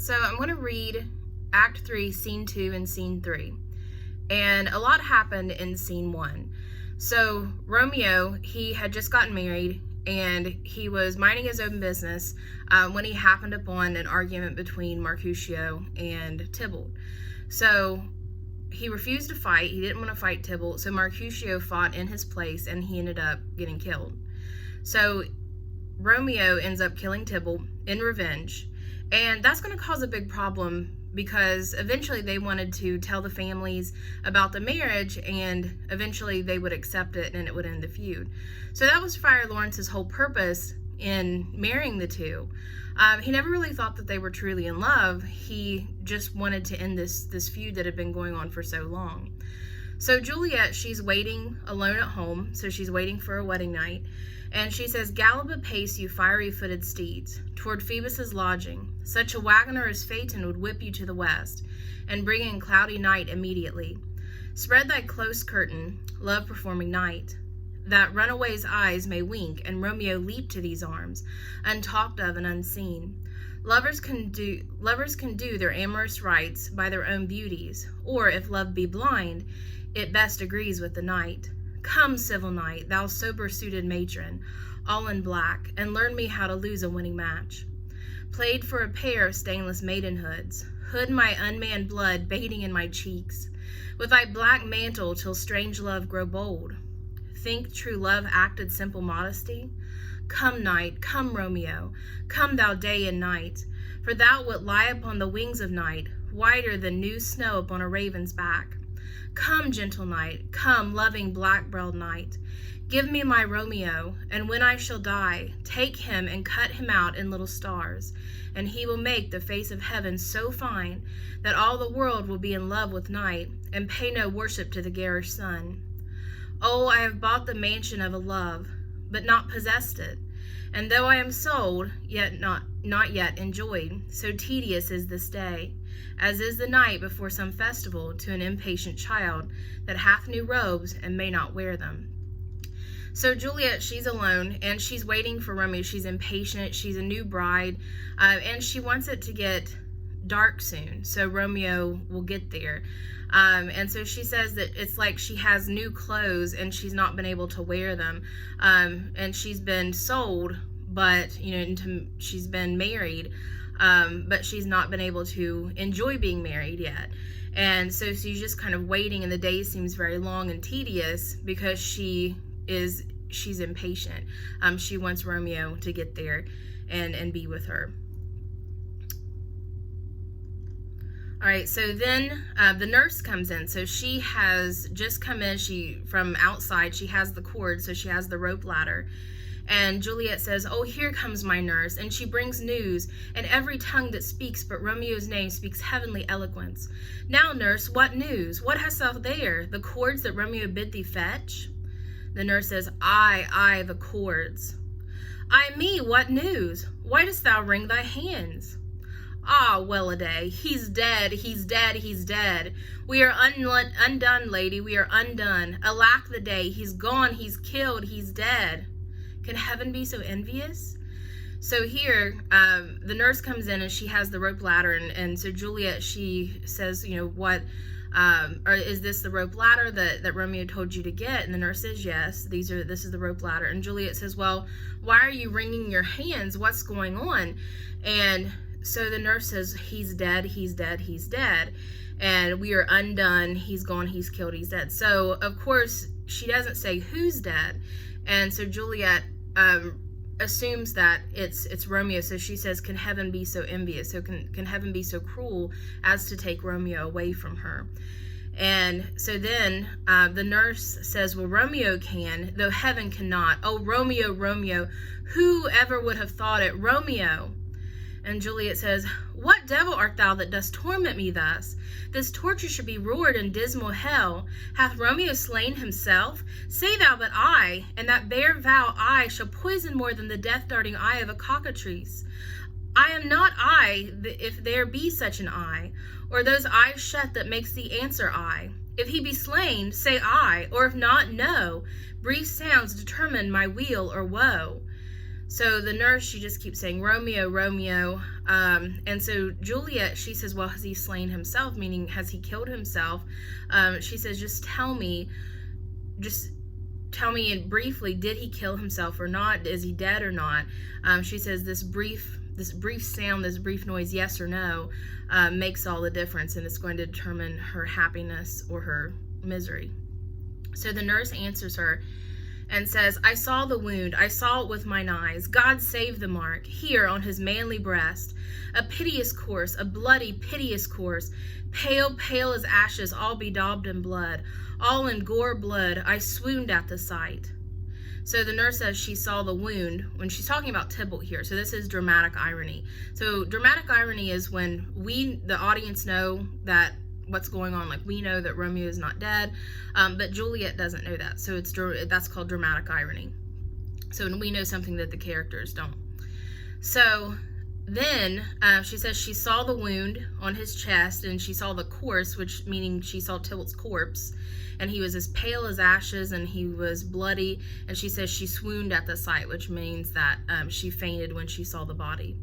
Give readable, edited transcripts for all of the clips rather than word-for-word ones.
So I'm going to read Act 3, Scene 2, and Scene 3. And a lot happened in Scene 1. So Romeo, he had just gotten married, and he was minding his own business when he happened upon an argument between Mercutio and Tybalt. So he refused to fight. He didn't want to fight Tybalt, so Mercutio fought in his place, and he ended up getting killed. So Romeo ends up killing Tybalt in revenge, and that's going to cause a big problem because eventually they wanted to tell the families about the marriage, and eventually they would accept it and it would end the feud. So that was Friar Lawrence's whole purpose in marrying the two. He never really thought that they were truly in love. He just wanted to end this feud that had been going on for so long. So Juliet, she's waiting alone at home, so she's waiting for a wedding night, and she says, "Gallop apace, you fiery-footed steeds, toward Phoebus's lodging. Such a wagoner as Phaeton would whip you to the west, and bring in cloudy night immediately. Spread thy close curtain, love-performing night, that runaway's eyes may wink, and Romeo leap to these arms, untalked of and unseen. Lovers can do their amorous rites by their own beauties, or if love be blind, it best agrees with the night. Come, civil knight, thou sober-suited matron, all in black, and learn me how to lose a winning match. Played for a pair of stainless maidenhoods, hood my unmanned blood bathing in my cheeks, with thy black mantle till strange love grow bold. Think true love acted simple modesty? Come, night, come, Romeo, come thou day and night, for thou wilt lie upon the wings of night, whiter than new snow upon a raven's back. Come, gentle night, come, loving black-browed night, give me my Romeo, and when I shall die, take him and cut him out in little stars, and he will make the face of heaven so fine that all the world will be in love with night, and pay no worship to the garish sun. Oh, I have bought the mansion of a love, but not possessed it, and though I am sold, yet not yet enjoyed, so tedious is this day, as is the night before some festival to an impatient child that hath new robes and may not wear them." So Juliet, she's alone, and she's waiting for Romeo. She's impatient. She's a new bride, and she wants it to get dark soon, so Romeo will get there. And so she says that it's like she has new clothes and she's not been able to wear them, and she's been sold, but she's been married, but she's not been able to enjoy being married yet. And so she's just kind of waiting, and the day seems very long and tedious because she's impatient. She wants Romeo to get there and be with her. All right, so then the nurse comes in. So she has just come in. From outside, she has the cord, so she has the rope ladder. And Juliet says, "Oh, here comes my nurse," and she brings news, and every tongue that speaks but Romeo's name speaks heavenly eloquence. "Now, nurse, what news? What hast thou there? The cords that Romeo bid thee fetch?" The nurse says, Aye, the cords." "Ay me, what news? Why dost thou wring thy hands?" "Ah, well-a-day, he's dead, he's dead, he's dead. We are undone, lady, we are undone. Alack the day, he's gone, he's killed, he's dead. Can heaven be so envious?" So here, the nurse comes in and she has the rope ladder, and so Juliet, she says, what, or is this the rope ladder that Romeo told you to get? And the nurse says, "Yes, this is the rope ladder." And Juliet says, "Well, why are you wringing your hands? What's going on?" And so the nurse says, "He's dead, he's dead, he's dead. And we are undone, he's gone, he's killed, he's dead." So, of course, she doesn't say who's dead. And so Juliet assumes that it's Romeo. So she says, "Can heaven be so envious? So can heaven be so cruel as to take Romeo away from her?" And so then the nurse says, "Well, Romeo can, though heaven cannot. Oh, Romeo, Romeo, who ever would have thought it? Romeo." And Juliet says, "What devil art thou that dost torment me thus? This torture should be roared in dismal hell. Hath Romeo slain himself? Say thou that I, and that bare vow I, shall poison more than the death-darting eye of a cockatrice. I am not I, if there be such an eye, or those eyes shut that makes the answer I. If he be slain, say I, or if not, no. Brief sounds determine my weal or woe." So the nurse, she just keeps saying, Romeo, Romeo. And so Juliet, she says, well, has he slain himself? Meaning, has he killed himself? She says, just tell me briefly, did he kill himself or not? Is he dead or not? She says this brief sound, this brief noise, yes or no, makes all the difference, and it's going to determine her happiness or her misery. So the nurse answers her and says, I saw the wound, I saw it with mine eyes. God save the mark, here on his manly breast. A piteous course, a bloody, piteous course, pale, pale as ashes, all bedaubed in blood, all in gore blood. I swooned at the sight. So the nurse says she saw the wound when she's talking about Tybalt here. So this is dramatic irony. So dramatic irony is when we, the audience, know that what's going on. Like, we know that Romeo is not dead, but Juliet doesn't know that. So that's called dramatic irony. So we know something that the characters don't. So then she says she saw the wound on his chest, and she saw the course, which meaning she saw Tybalt's corpse, and he was as pale as ashes, and he was bloody, and she says she swooned at the sight, which means that she fainted when she saw the body.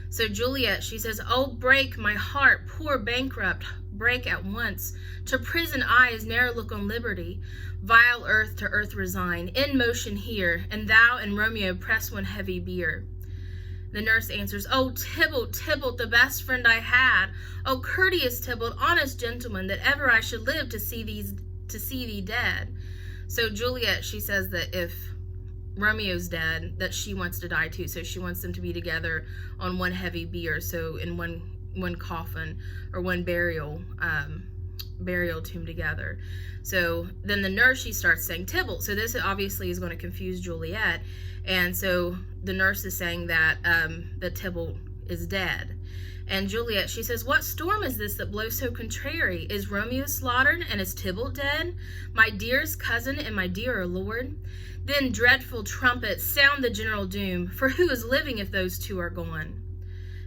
So Juliet, she says, oh, break my heart, poor bankrupt, break at once. To prison eyes ne'er look on liberty. Vile earth to earth resign, in motion here, and thou and Romeo press one heavy bier. The nurse answers, oh, Tybalt, Tybalt, the best friend I had. Oh, courteous Tybalt, honest gentleman, that ever I should live to see thee dead. So Juliet, she says that if Romeo's dead, that she wants to die too. So she wants them to be together on one heavy bier, so in one coffin or one burial tomb together. So then the nurse, she starts saying Tybalt. So this obviously is going to confuse Juliet, and so the nurse is saying that that Tybalt is dead. And Juliet, she says, what storm is this that blows so contrary? Is Romeo slaughtered, and is Tybalt dead? My dearest cousin and my dearer lord? Then, dreadful trumpet, sound the general doom, for who is living if those two are gone?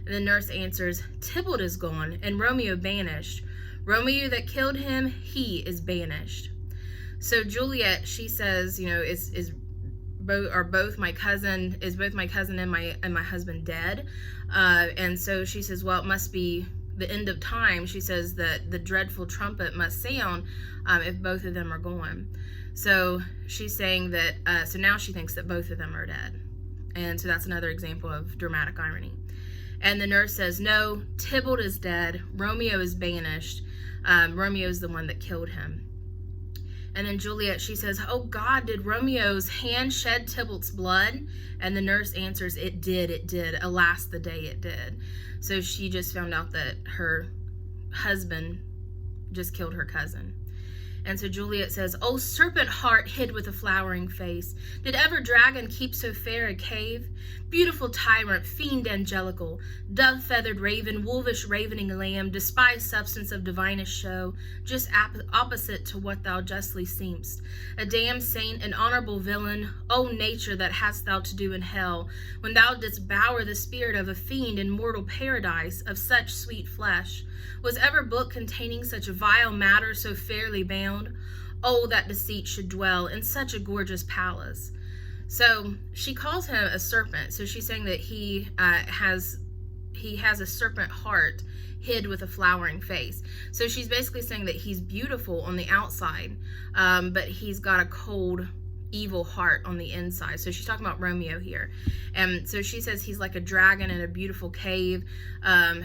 And the nurse answers, Tybalt is gone, and Romeo banished. Romeo that killed him, he is banished. So Juliet, she says, is both my cousin and my husband dead? And so she says, well, it must be the end of time. She says that the dreadful trumpet must sound if both of them are gone. So she's saying that, so now she thinks that both of them are dead. And so that's another example of dramatic irony. And the nurse says, no, Tybalt is dead. Romeo is banished. Romeo is the one that killed him. And then Juliet, she says, oh God, did Romeo's hand shed Tybalt's blood? And the nurse answers, it did. Alas, the day it did. So she just found out that her husband just killed her cousin. And so Juliet says, oh, serpent heart hid with a flowering face, did ever dragon keep so fair a cave? Beautiful tyrant, fiend angelical, dove-feathered raven, wolvish ravening lamb, despised substance of divinest show, just opposite to what thou justly seemst. A damned saint, an honorable villain, O nature, that hast thou to do in hell, when thou didst bower the spirit of a fiend in mortal paradise of such sweet flesh? Was ever book containing such vile matter so fairly bound? Oh, that deceit should dwell in such a gorgeous palace. So she calls him a serpent. So she's saying that he has a serpent heart hid with a flowering face. So she's basically saying that he's beautiful on the outside, but he's got a cold, evil heart on the inside. So she's talking about Romeo here. And so she says he's like a dragon in a beautiful cave.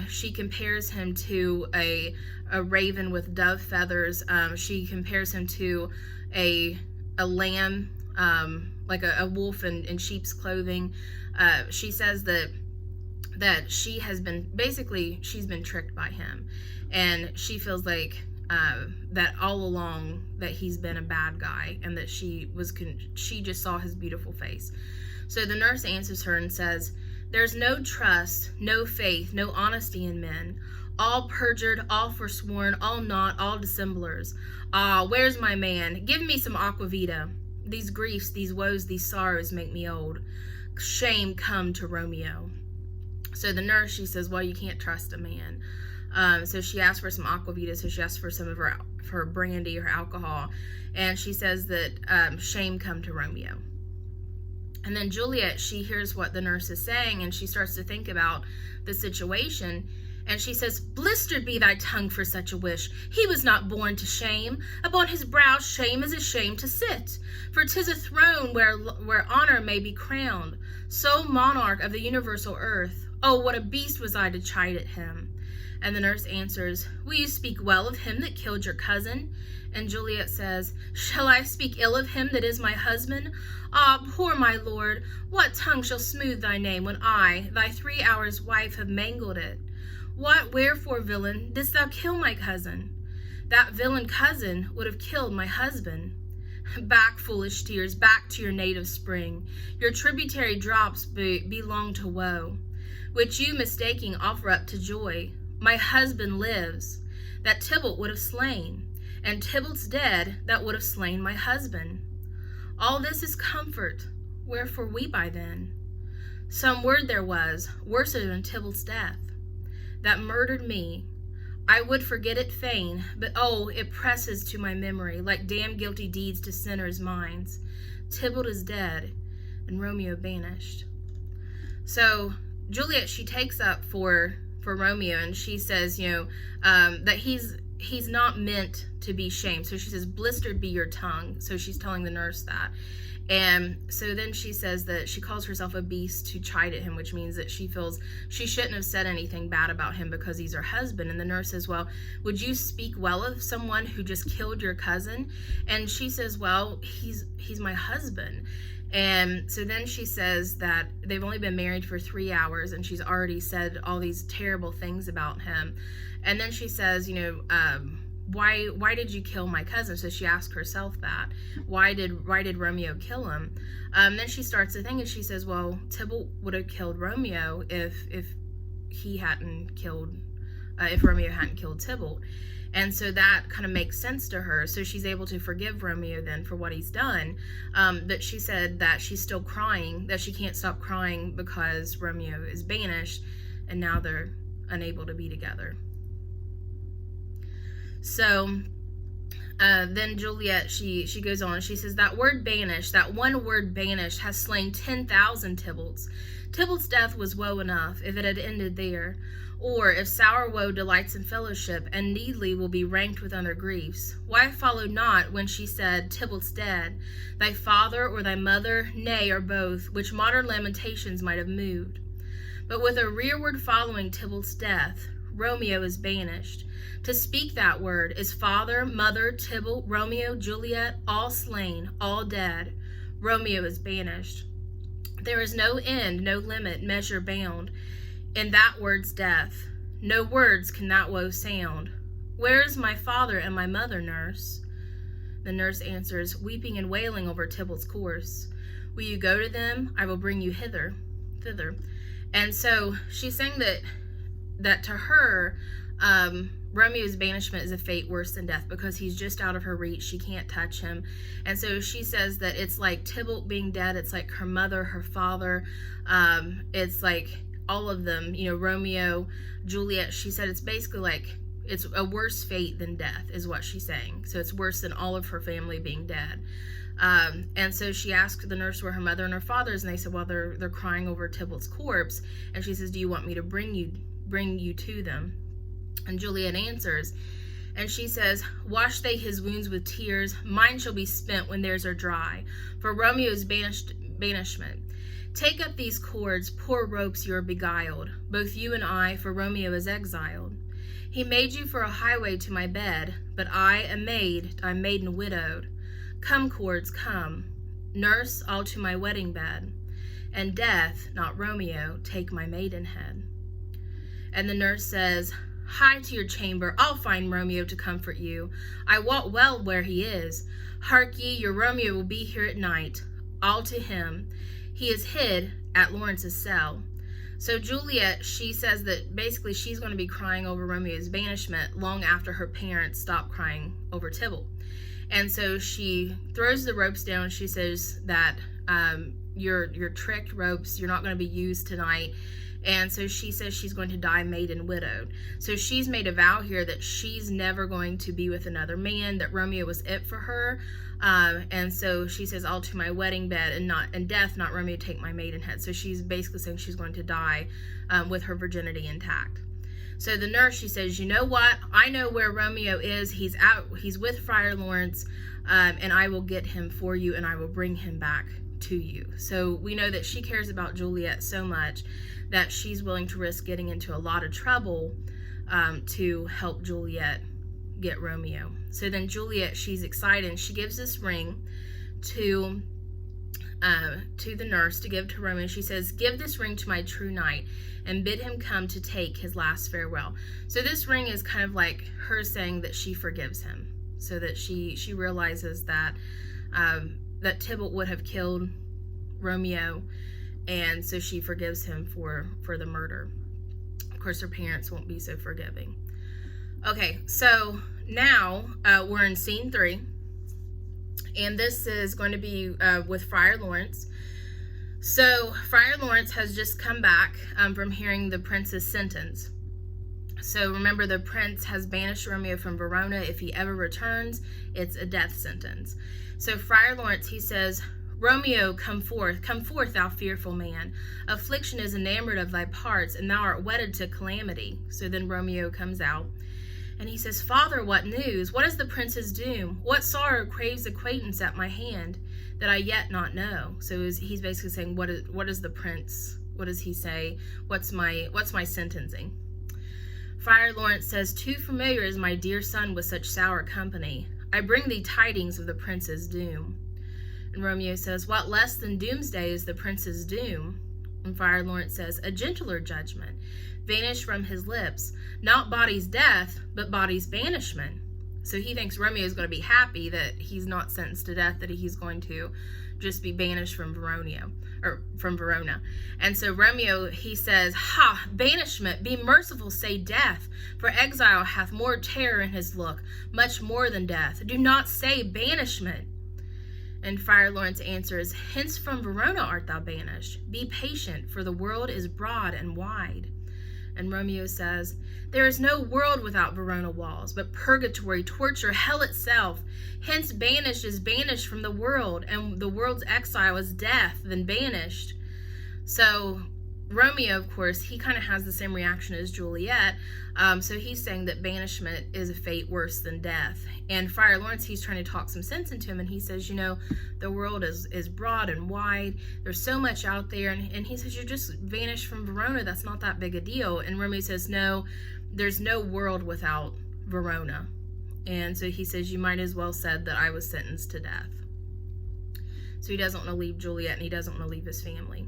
She compares him to a raven with dove feathers. She compares him to a lamb, like a wolf in sheep's clothing. She says that she has been, basically she's been tricked by him, and she feels like that all along that he's been a bad guy, and that she just saw his beautiful face. So the nurse answers her and says, there's no trust, no faith, no honesty in men, all perjured, all forsworn, all naught, all dissemblers. Ah, where's my man? Give me some aquavita. These griefs, these woes, these sorrows make me old. Shame come to Romeo. So the nurse, she says, well, you can't trust a man. So she asked for some aquavita, so she asked for some of her brandy or alcohol, and she says that shame come to Romeo. And then Juliet, she hears what the nurse is saying, and she starts to think about the situation. And she says, "Blistered be thy tongue for such a wish. He was not born to shame. Upon his brow shame is a shame to sit. For 'tis a throne where honor may be crowned. Sole monarch of the universal earth. Oh, what a beast was I to chide at him." And the nurse answers, "Will you speak well of him that killed your cousin?" And Juliet says, "Shall I speak ill of him that is my husband? Ah, poor my lord, what tongue shall smooth thy name when I, thy 3 hours wife, have mangled it? What, wherefore, villain, didst thou kill my cousin? That villain cousin would have killed my husband. Back, foolish tears, back to your native spring. Your tributary drops belong to woe, which you, mistaking, offer up to joy. My husband lives, that Tybalt would have slain, and Tybalt's dead, that would have slain my husband. All this is comfort, wherefore weep I then? Some word there was, worser than Tybalt's death, that murdered me. I would forget it fain, but oh, it presses to my memory, like damn guilty deeds to sinners' minds. Tybalt is dead, and Romeo banished." So Juliet, she takes up for Romeo, and she says, that he's not meant to be shamed. So she says, "Blistered be your tongue." So she's telling the nurse that. And so then she says that she calls herself a beast to chide at him, which means that she feels she shouldn't have said anything bad about him because he's her husband. And the nurse says, "Well, would you speak well of someone who just killed your cousin?" And she says, "Well, he's my husband." And so then she says that they've only been married for 3 hours, and she's already said all these terrible things about him. And then she says, why did you kill my cousin? So she asked herself that. Why did Romeo kill him? Then she starts to think, and she says, well, Tybalt would have killed Romeo if Romeo hadn't killed Tybalt. And so that kind of makes sense to her. So she's able to forgive Romeo then for what he's done. But she said that she's still crying, that she can't stop crying because Romeo is banished, and now they're unable to be together. So then Juliet, she goes on, she says, that word banished, that one word banished, has slain 10,000 Tybalts. Tybalt's death was woe enough if it had ended there. Or if sour woe delights in fellowship, and needly will be ranked with other griefs, why follow not when she said, Tybalt's dead, thy father or thy mother, nay, or both, which modern lamentations might have moved. But with a rearward following Tybalt's death, Romeo is banished. To speak that word is father, mother, Tybalt, Romeo, Juliet, all slain, all dead. Romeo is banished. There is no end, no limit, measure bound in that word's death. No words can that woe sound. Where is my father and my mother, nurse? The nurse answers, weeping and wailing over Tybalt's corse. Will you go to them? I will bring you thither. And so she's saying that to her, Romeo's banishment is a fate worse than death because he's just out of her reach. She can't touch him. And so she says that it's like Tybalt being dead. It's like her mother, her father. It's like all of them, Romeo, Juliet. She said it's basically like it's a worse fate than death is what she's saying. So it's worse than all of her family being dead. And so she asked the nurse where her mother and her father is, and they said, well, they're crying over Tybalt's corpse. And she says, do you want me to bring you to them? And Juliet answers, and she says, wash they his wounds with tears, mine shall be spent when theirs are dry, for Romeo's banishment. Take up these cords, poor ropes you are beguiled, both you and I, for Romeo is exiled. He made you for a highway to my bed, but I, a maiden widowed. Come, cords, come, nurse, all to my wedding bed, and death, not Romeo, take my maidenhead. And the nurse says, hie to your chamber, I'll find Romeo to comfort you. I wot well where he is. Hark ye, your Romeo will be here at night. All to him. He is hid at Lawrence's cell. So Juliet, she says that basically she's going to be crying over Romeo's banishment long after her parents stop crying over Tybalt. And so she throws the ropes down. She says that your tricked ropes, you're not going to be used tonight. And so she says she's going to die maiden widowed. So she's made a vow here that she's never going to be with another man, that Romeo was it for her. And so she says, I'll to my wedding bed and death, not Romeo take my maidenhead. So she's basically saying she's going to die with her virginity intact. So the nurse, she says, you know what? I know where Romeo is. He's with Friar Lawrence, and I will get him for you, and I will bring him back to you. So we know that she cares about Juliet so much that she's willing to risk getting into a lot of trouble to help Juliet get Romeo. So then Juliet, she's excited, and she gives this ring to the nurse to give to Romeo. She says, give this ring to my true knight and bid him come to take his last farewell. So this ring is kind of like her saying that she forgives him, so that she realizes that that Tybalt would have killed Romeo, and so she forgives him for the murder. Of course, her parents won't be so forgiving. Okay, so now we're in scene 3, and this is going to be with Friar Lawrence. So Friar Lawrence has just come back from hearing the prince's sentence. So remember, the prince has banished Romeo from Verona. If he ever returns, it's a death sentence. So Friar Lawrence, he says, Romeo, come forth, thou fearful man. Affliction is enamored of thy parts, and thou art wedded to calamity. So then Romeo comes out, and he says, Father, what news? What is the prince's doom? What sorrow craves acquaintance at my hand that I yet not know? So he's basically saying, what is the prince? What does he say? What's my sentencing? Friar Lawrence says, too familiar is my dear son with such sour company. I bring thee tidings of the prince's doom. And Romeo says, what less than doomsday is the prince's doom? And Friar Lawrence says, a gentler judgment, vanished from his lips, not body's death, but body's banishment. So he thinks Romeo is going to be happy that he's not sentenced to death, that he's going to just be banished from Verona. And so Romeo, he says, ha, banishment, be merciful, say death, for exile hath more terror in his look, much more than death. Do not say banishment. And Friar Lawrence answers, hence from Verona art thou banished. Be patient, for the world is broad and wide. And Romeo says, there is no world without Verona walls, but purgatory, torture, hell itself. Hence banished is banished from the world, and the world's exile is death, then banished. So Romeo, of course, he kind of has the same reaction as Juliet. So he's saying that banishment is a fate worse than death. And Friar Lawrence, he's trying to talk some sense into him, and he says, you know, the world is broad and wide. There's so much out there. And he says, you're just vanished from Verona. That's not that big a deal. And Romeo says, no, there's no world without Verona. And so he says, you might as well said that I was sentenced to death. So he doesn't want to leave Juliet, and he doesn't want to leave his family.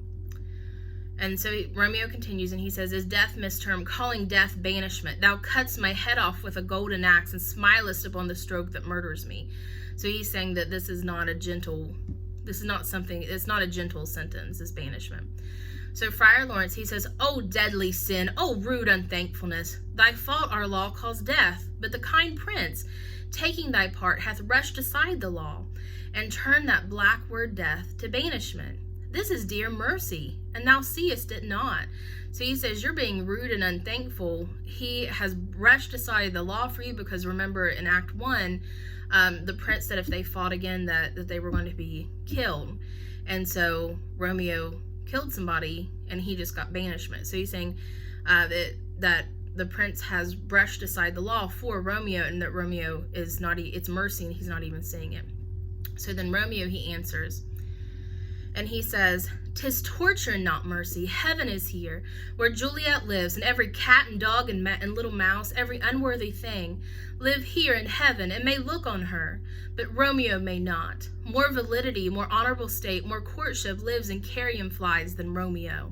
And so Romeo continues, and he says, is death mistermed, calling death banishment? Thou cuttest my head off with a golden axe, and smilest upon the stroke that murders me. So he's saying that it's not a gentle sentence, this banishment. So Friar Lawrence, he says, O deadly sin, O rude unthankfulness, thy fault our law calls death, but the kind prince, taking thy part, hath rushed aside the law, and turned that black word death to banishment. This is dear mercy, and thou seest it not. So he says, you're being rude and unthankful. He has brushed aside the law for you, because remember in Act 1, the prince said if they fought again that they were going to be killed. And so Romeo killed somebody, and he just got banishment. So he's saying that the prince has brushed aside the law for Romeo, and that Romeo is not, it's mercy, and he's not even seeing it. So then Romeo, he answers, and he says, 'tis torture, not mercy. Heaven is here, where Juliet lives, and every cat and dog and little mouse, every unworthy thing, live here in heaven and may look on her. But Romeo may not. More validity, more honorable state, more courtship lives in carrion flies than Romeo.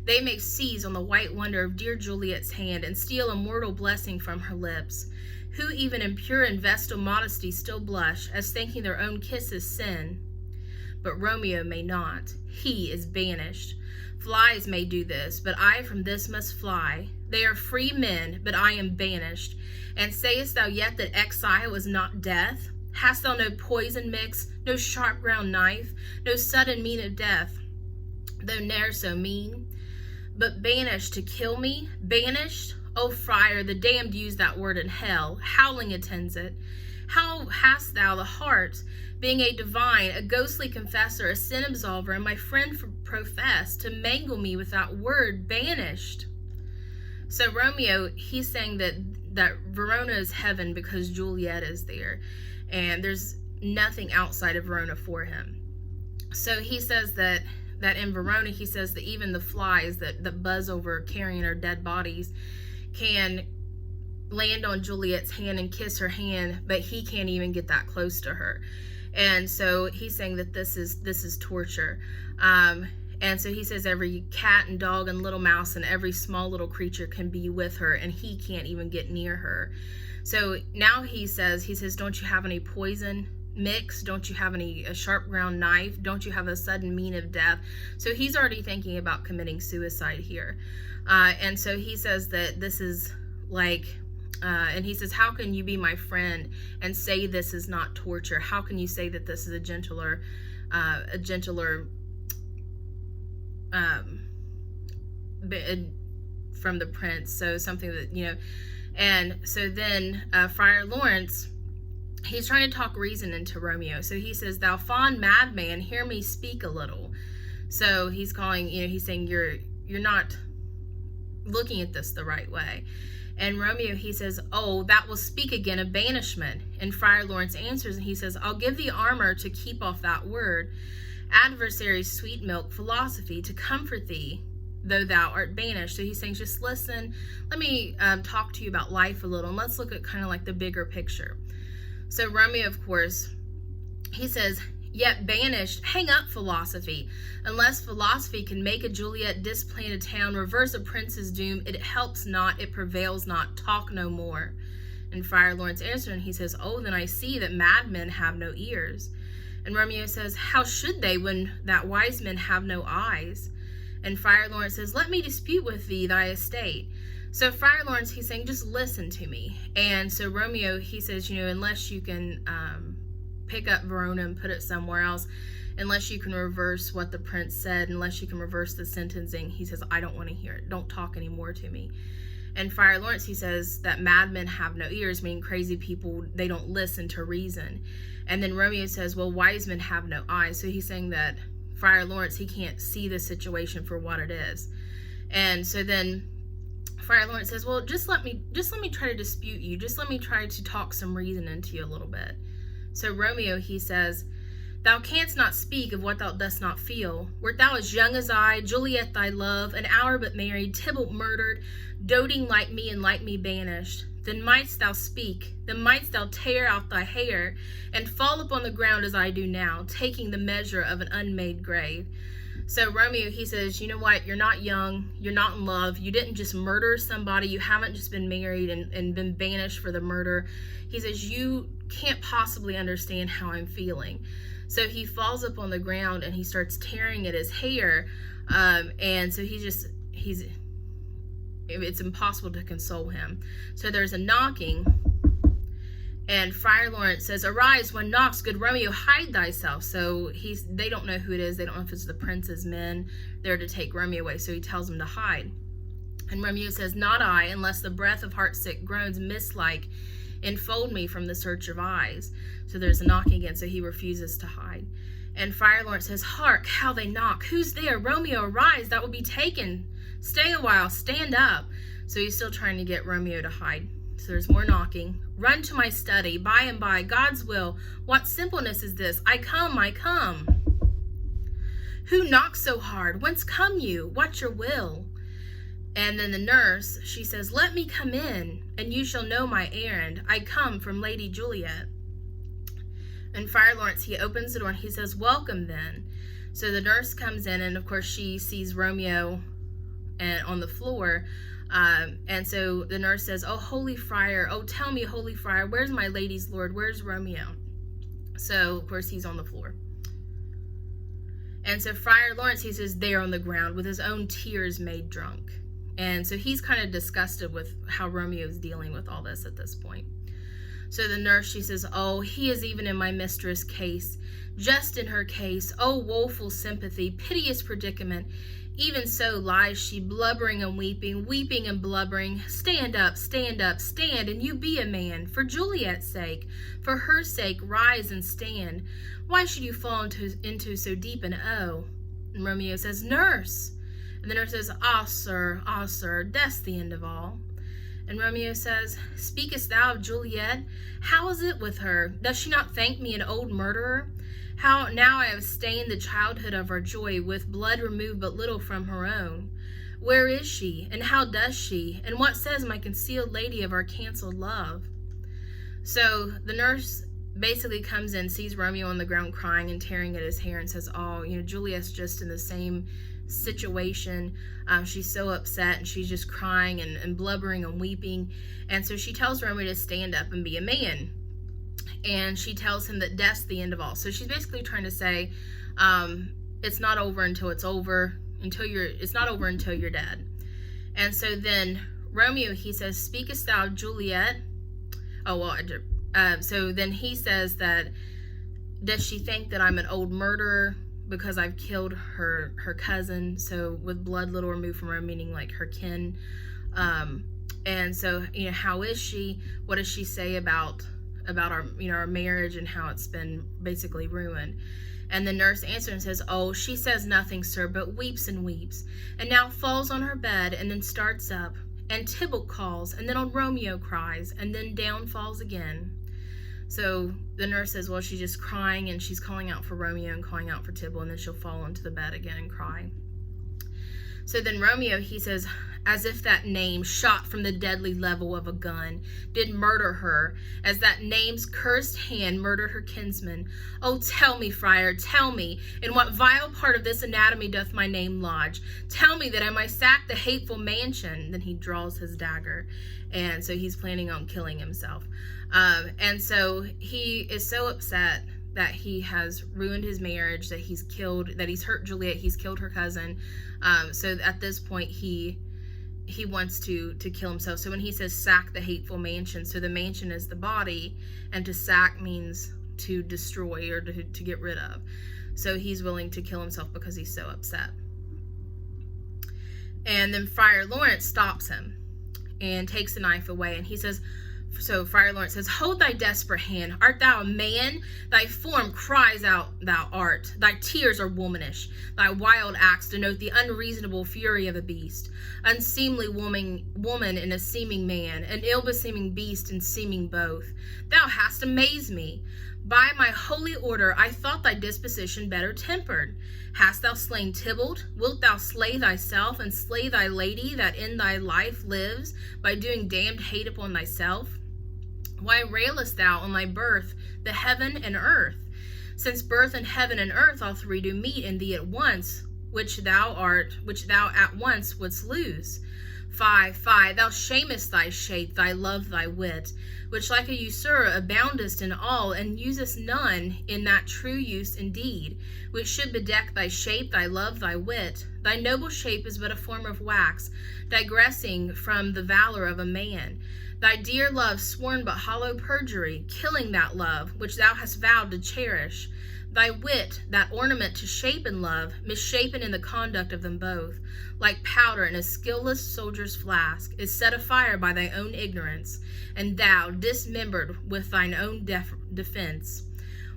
They may seize on the white wonder of dear Juliet's hand and steal a mortal blessing from her lips, who even in pure and vestal modesty still blush, as thinking their own kisses sin. But Romeo may not. He is banished. Flies may do this, but I from this must fly. They are free men, but I am banished. And sayest thou yet that exile is not death? Hast thou no poison mix, no sharp ground knife, no sudden mean of death, though ne'er so mean? but banished to kill me? Banished? O friar, the damned use that word in hell. Howling attends it. How hast thou the heart, being a divine, a ghostly confessor, a sin absolver, and my friend profess, to mangle me with that word, banished? So Romeo, he's saying that Verona is heaven because Juliet is there, and there's nothing outside of Verona for him. So he says that in Verona, he says that even the flies that buzz over carrying her dead bodies can land on Juliet's hand and kiss her hand, but he can't even get that close to her. And so he's saying that this is torture. And so he says every cat and dog and little mouse and every small little creature can be with her, and he can't even get near her. So now he says, don't you have any poison mix? Don't you have a sharp ground knife? Don't you have a sudden mean of death? So he's already thinking about committing suicide here. And so he says that this is like, and he says, how can you be my friend and say this is not torture? How can you say that this is a gentler from the prince? So something that, and so then Friar Lawrence, he's trying to talk reason into Romeo. So he says, thou fond madman, hear me speak a little. So he's calling, he's saying, you're not looking at this the right way. And Romeo, he says, oh, that will speak again of banishment. And Friar Lawrence answers, and he says, I'll give thee armor to keep off that word, adversary's sweet milk philosophy, to comfort thee, though thou art banished. So he's saying, just listen, let me talk to you about life a little, and let's look at kind of like the bigger picture. So Romeo, of course, he says, yet banished, hang up philosophy. Unless philosophy can make a Juliet displant a town, reverse a prince's doom, it helps not, it prevails not, talk no more. And Friar Lawrence answered, and he says, oh, then I see that madmen have no ears. And Romeo says, how should they when that wise men have no eyes? And Friar Lawrence says, let me dispute with thee thy estate. So Friar Lawrence, he's saying, just listen to me. And so Romeo, he says, unless you can pick up Verona and put it somewhere else, unless you can reverse what the prince said, unless you can reverse the sentencing, he says, I don't want to hear it. Don't talk anymore to me. And Friar Lawrence, he says that madmen have no ears, meaning crazy people, they don't listen to reason. And then Romeo says, well, wise men have no eyes. So he's saying that Friar Lawrence, he can't see the situation for what it is. And so then Friar Lawrence says, well, just let me try to dispute you. Just let me try to talk some reason into you a little bit. So Romeo, he says, thou canst not speak of what thou dost not feel. Wert thou as young as I, Juliet thy love, an hour but married, Tybalt murdered, doting like me and like me banished, then mightst thou speak, then mightst thou tear out thy hair, and fall upon the ground as I do now, taking the measure of an unmade grave. So Romeo, he says, you know what, you're not young, you're not in love, you didn't just murder somebody, you haven't just been married and been banished for the murder. He says, you can't possibly understand how I'm feeling. So he falls up on the ground and he starts tearing at his hair, and so it's impossible to console him. So there's a knocking, and Friar Lawrence says, arise, one knocks, good Romeo, hide thyself. So they don't know who it is. They don't know if it's the prince's men there to take Romeo away. So he tells them to hide. And Romeo says, not I, unless the breath of heart-sick groans mist-like enfold me from the search of eyes. So there's a knocking again. So he refuses to hide. And Friar Lawrence says, hark, how they knock. Who's there? Romeo, arise, that will be taken. Stay a while, stand up. So he's still trying to get Romeo to hide. So there's more knocking. Run to my study, by and by, God's will. What simpleness is this? I come, I come. Who knocks so hard? Whence come you? What's your will? And then the nurse, she says, let me come in, and you shall know my errand. I come from Lady Juliet. And Friar Lawrence, he opens the door, and he says, welcome then. So the nurse comes in, and of course she sees Romeo on the floor. And so the nurse says, oh, holy friar, oh, tell me, holy friar, where's my lady's lord? Where's Romeo? So, of course, he's on the floor. And so Friar Lawrence, he says, there on the ground with his own tears made drunk. And so he's kind of disgusted with how Romeo is dealing with all this at this point. So the nurse, she says, oh, he is even in my mistress' case, just in her case. Oh, woeful sympathy, piteous predicament. Even so lies she, blubbering and weeping, weeping and blubbering. Stand up, stand up, stand, and you be a man. For Juliet's sake, for her sake, rise and stand. Why should you fall into so deep an O? And Romeo says, nurse. And the nurse says, ah, sir, death's the end of all. And Romeo says, speakest thou of Juliet? How is it with her? Does she not thank me an old murderer? How now I have stained the childhood of our joy, with blood removed but little from her own. Where is she, and how does she, and what says my concealed lady of our cancelled love? So the nurse basically comes in, sees Romeo on the ground crying and tearing at his hair, and says, oh, Juliet's just in the same situation. She's so upset, and she's just crying and blubbering and weeping. And so she tells Romeo to stand up and be a man. And she tells him that death's the end of all. So she's basically trying to say, it's not over until it's over, it's not over until you're dead. And so then Romeo, he says, speakest thou of Juliet? Oh, well, so then he says that, does she think that I'm an old murderer because I've killed her cousin? So with blood little removed from her, meaning like her kin. And so, how is she? What does she say about our, our marriage and how it's been basically ruined? And the nurse answers and says, oh, she says nothing, sir, but weeps and weeps, and now falls on her bed, and then starts up, and Tybalt calls, and then on Romeo cries, and then down falls again. So the nurse says, well, she's just crying, and she's calling out for Romeo and calling out for Tybalt, and then she'll fall onto the bed again and cry. So then Romeo, he says, as if that name, shot from the deadly level of a gun, did murder her, as that name's cursed hand murdered her kinsman. Oh, tell me, friar, tell me, in what vile part of this anatomy doth my name lodge? Tell me that I might sack the hateful mansion. Then he draws his dagger, and so he's planning on killing himself. And so he is so upset that he has ruined his marriage, that he's hurt Juliet, he's killed her cousin. So at this point, he wants to kill himself. So when he says sack the hateful mansion, so the mansion is the body, and to sack means to destroy or to get rid of. So he's willing to kill himself because he's so upset. And then Friar Lawrence stops him and takes the knife away, and he says, so Friar Lawrence says, hold thy desperate hand. Art thou a man? Thy form cries out thou art. Thy tears are womanish. Thy wild acts denote the unreasonable fury of a beast. Unseemly woman in a seeming man, an ill-beseeming beast in seeming both. Thou hast amazed me. By my holy order, I thought thy disposition better tempered. Hast thou slain Tybalt? Wilt thou slay thyself, and slay thy lady that in thy life lives, by doing damned hate upon thyself? Why railest thou on thy birth, the heaven and earth? Since birth and heaven and earth all three do meet in thee at once, which thou at once wouldst lose. Fie, thou shamest thy shape, thy love, thy wit, which like a usurer aboundest in all, and usest none in that true use indeed, which should bedeck thy shape, thy love, thy wit. Thy noble shape is but a form of wax, digressing from the valor of a man. Thy dear love sworn but hollow perjury, killing that love which thou hast vowed to cherish. Thy wit, that ornament to shape and love, misshapen in the conduct of them both, like powder in a skilless soldier's flask, is set afire by thy own ignorance, and thou dismembered with thine own defense.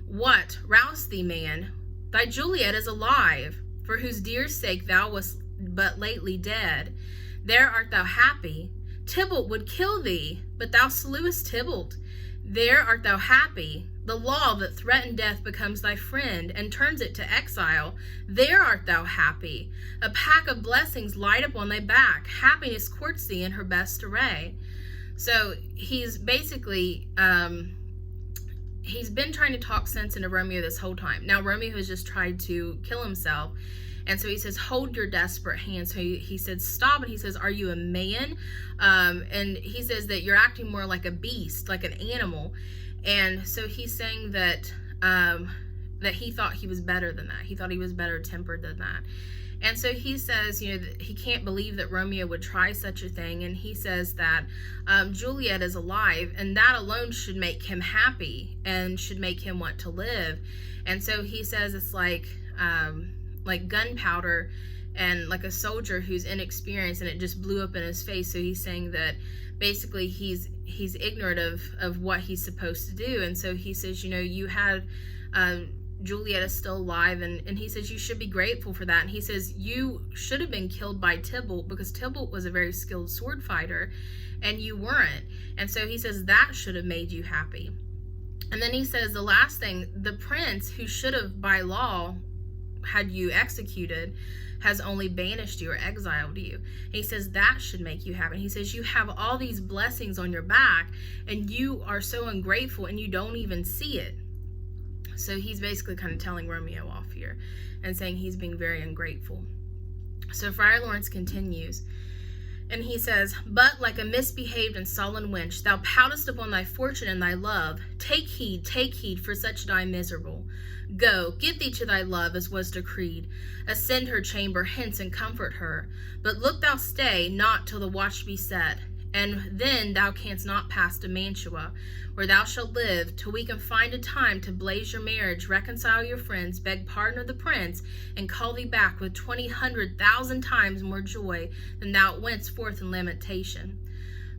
What, rouse thee, man? Thy Juliet is alive, for whose dear sake thou wast but lately dead. There art thou happy. Tybalt would kill thee, but thou slewest Tybalt. There art thou happy. The law that threatened death becomes thy friend and turns it to exile. There art thou happy. A pack of blessings light upon thy back. Happiness courts thee in her best array. So he's basically, he's been trying to talk sense into Romeo this whole time. Now Romeo has just tried to kill himself. And so he says, hold your desperate hand. So he said, stop. And he says, are you a man? And he says that you're acting more like a beast, like an animal. And so he's saying that that he thought he was better than that. He thought he was better tempered than that. And so he says, that he can't believe that Romeo would try such a thing. And he says that Juliet is alive, and that alone should make him happy and should make him want to live. And so he says it's like gunpowder and like a soldier who's inexperienced, and it just blew up in his face. So he's saying that basically he's ignorant of what he's supposed to do. And so he says, you had Juliet is still alive, and he says you should be grateful for that. And he says you should have been killed by Tybalt, because Tybalt was a very skilled sword fighter and you weren't. And so he says that should have made you happy. And then he says the last thing, the prince who should have by law had you executed has only banished you or exiled you. And he says that should make you happy. And he says you have all these blessings on your back and you are so ungrateful and you don't even see it. So he's basically kind of telling Romeo off here and saying he's being very ungrateful. So Friar Lawrence continues, and he says, but like a misbehaved and sullen wench, thou poutest upon thy fortune and thy love. Take heed, for such die miserable. Go, get thee to thy love, as was decreed. Ascend her chamber hence and comfort her. But look thou stay not till the watch be set, and then thou canst not pass to Mantua, where thou shalt live till we can find a time to blaze your marriage, reconcile your friends, beg pardon of the prince, and call thee back with 200,000 times more joy than thou wentst forth in lamentation.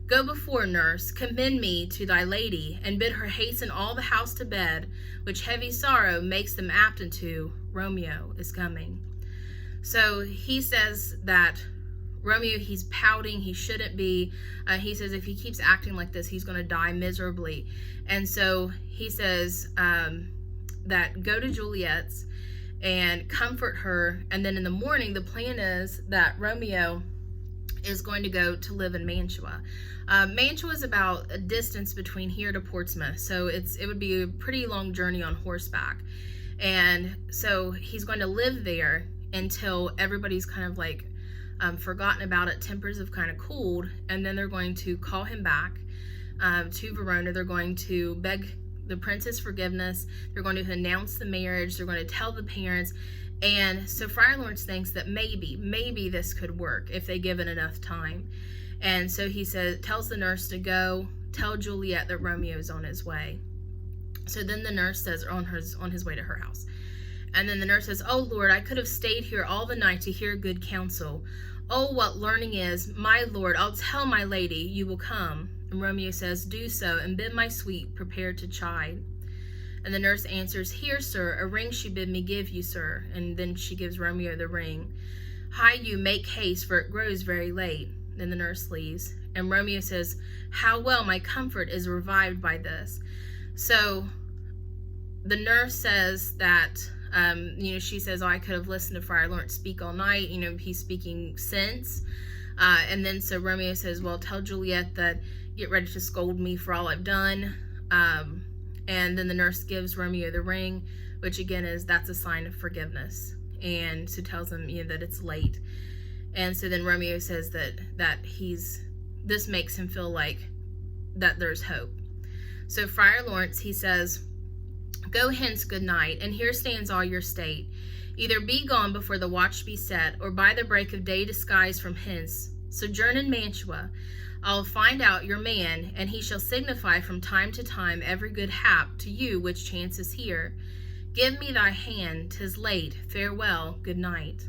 Go before, nurse, commend me to thy lady, and bid her hasten all the house to bed, which heavy sorrow makes them apt unto. Romeo is coming. So he says that Romeo, he's pouting, he shouldn't be. He says if he keeps acting like this, he's going to die miserably. And so he says that go to Juliet's and comfort her, and then in the morning the plan is that Romeo is going to go to live in Mantua. Mantua is about a distance between here to Portsmouth, so it would be a pretty long journey on horseback. And so he's going to live there until everybody's kind of like forgotten about it, tempers have kind of cooled, and then they're going to call him back to Verona. They're going to beg the prince's forgiveness. They're going to announce the marriage. They're going to tell the parents. And so Friar Lawrence thinks that maybe this could work if they give it enough time. And so he tells the nurse to go tell Juliet that Romeo's on his way. So then the nurse says on his way to her house. And then the nurse says, "Oh Lord, I could have stayed here all the night to hear good counsel. Oh, what learning is! My Lord, I'll tell my lady you will come." And Romeo says, "Do so, and bid my sweet prepare to chide." And the nurse answers, "Here, sir, a ring she bid me give you, sir." And then she gives Romeo the ring. "Hie you, make haste, for it grows very late." Then the nurse leaves. And Romeo says, "How well my comfort is revived by this." So the nurse says that, she says, "Oh, I could have listened to Friar Lawrence speak all night. He's speaking sense." And then so Romeo says, "Well, tell Juliet that get ready to scold me for all I've done." And then the nurse gives Romeo the ring, which again that's a sign of forgiveness. And so tells him, that it's late. And so then Romeo says that this makes him feel like that there's hope. So Friar Lawrence, he says, "Go hence, good night, and here stands all your state. Either be gone before the watch be set, or by the break of day disguise from hence. Sojourn in Mantua. I'll find out your man, and he shall signify from time to time every good hap to you which chances here. Give me thy hand, 'tis late, farewell, good night."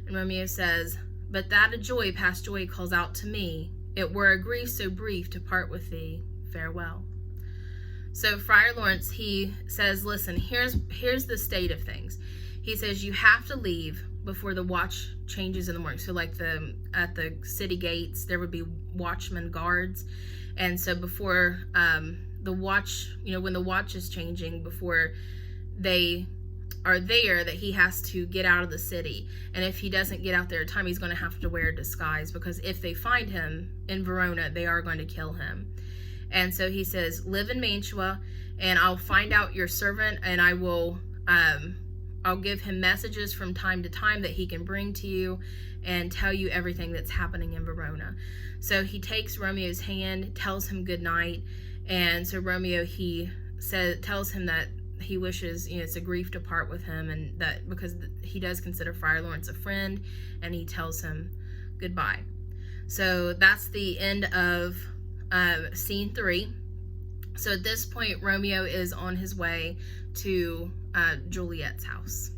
And Romeo says, "But that a joy past joy calls out to me, it were a grief so brief to part with thee, farewell." So Friar Lawrence, he says, listen, here's the state of things. He says you have to leave before the watch changes in the morning. So like at the city gates, there would be watchmen, guards. And so before the watch, when the watch is changing, before they are there, that he has to get out of the city. And if he doesn't get out there in time, he's going to have to wear a disguise, because if they find him in Verona, they are going to kill him. And so he says, live in Mantua, and I'll find out your servant, and I will, I'll give him messages from time to time that he can bring to you and tell you everything that's happening in Verona. So he takes Romeo's hand, tells him good night, and so Romeo, tells him that he wishes, it's a grief to part with him, and that because he does consider Friar Lawrence a friend, and he tells him goodbye. So that's the end of scene 3. So at this point, Romeo is on his way to Juliet's house.